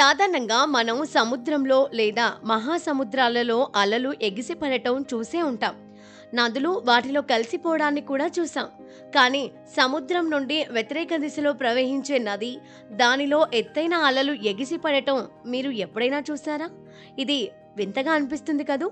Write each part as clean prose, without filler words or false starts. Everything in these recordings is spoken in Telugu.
సాధారణంగా మనం సముద్రంలో లేదా మహాసముద్రాలలో అలలు ఎగిసిపడటం చూసే ఉంటాం. నదులు వాటిలో కలిసిపోవడాన్ని కూడా చూసాం. కానీ సముద్రం నుండి వ్యతిరేక దిశలో ప్రవహించే నది, దానిలో ఎత్తైన అలలు ఎగిసిపడటం మీరు ఎప్పుడైనా చూసారా? ఇది వింతగా అనిపిస్తుంది కదూ!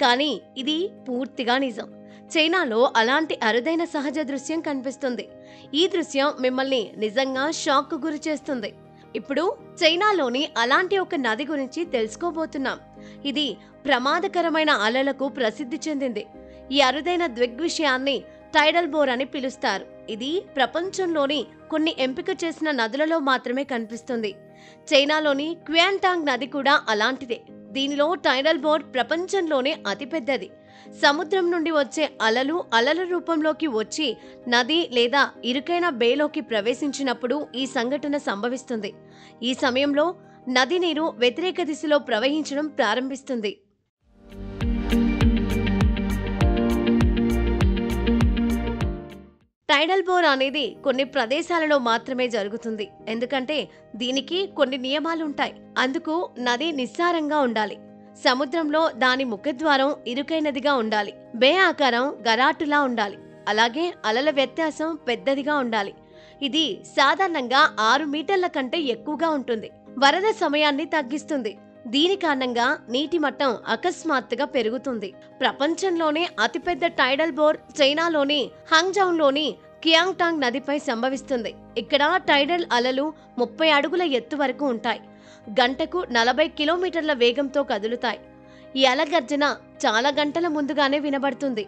కానీ ఇది పూర్తిగా నిజం. చైనాలో అలాంటి అరుదైన సహజ దృశ్యం కనిపిస్తుంది. ఈ దృశ్యం మిమ్మల్ని నిజంగా షాక్కు గురి చేస్తుంది. ఇప్పుడు చైనాలోని అలాంటి ఒక నది గురించి తెలుసుకోబోతున్నాం. ఇది ప్రమాదకరమైన అలలకు ప్రసిద్ధి చెందింది. ఈ అరుదైన దృగ్విషయాన్ని టైడల్ బోర్ అని పిలుస్తారు. ఇది ప్రపంచంలోని కొన్ని ఎంపిక చేసిన నదులలో మాత్రమే కనిపిస్తుంది. చైనాలోని క్వాంటాంగ్ నది కూడా అలాంటిదే. దీనిలో టైడల్ బోర్ ప్రపంచంలోనే అతిపెద్దది. సముద్రం నుండి వచ్చే అలలు అలల రూపంలోకి వచ్చి నది లేదా ఇరుకైన బేలోకి ప్రవేశించినప్పుడు ఈ సంఘటన సంభవిస్తుంది. ఈ సమయంలో నది నీరు వ్యతిరేక దిశలో ప్రవహించడం ప్రారంభిస్తుంది. టైడల్ బోర్ అనేది కొన్ని ప్రదేశాలలో మాత్రమే జరుగుతుంది. ఎందుకంటే దీనికి కొన్ని నియమాలుంటాయి. అందుకు నది నిస్సారంగా ఉండాలి. సముద్రంలో దాని ముఖద్వారం ఇరుకైనదిగా ఉండాలి. బే ఆకారం గరాటులా ఉండాలి. అలాగే అలల వ్యత్యాసం పెద్దదిగా ఉండాలి. ఇది సాధారణంగా 6 మీటర్ల కంటే ఎక్కువగా ఉంటుంది. వరద సమయాన్ని తగ్గిస్తుంది. దీని కారణంగా నీటి మట్టం అకస్మాత్తుగా పెరుగుతుంది. ప్రపంచంలోనే అతిపెద్ద టైడల్ బోర్ చైనాలోని హంగ్జౌలోని క్యాంగ్టాంగ్ నదిపై సంభవిస్తుంది. ఇక్కడ టైడల్ అలలు 30 అడుగుల ఎత్తు వరకు ఉంటాయి. గంటకు 40 కిలోమీటర్ల వేగంతో కదులుతాయి. ఈ అల గర్జన చాలా గంటల ముందుగానే వినబడుతుంది.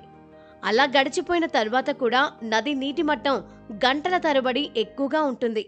అలా గడిచిపోయిన తర్వాత కూడా నది నీటి మట్టం గంటల తరబడి ఎక్కువగా ఉంటుంది.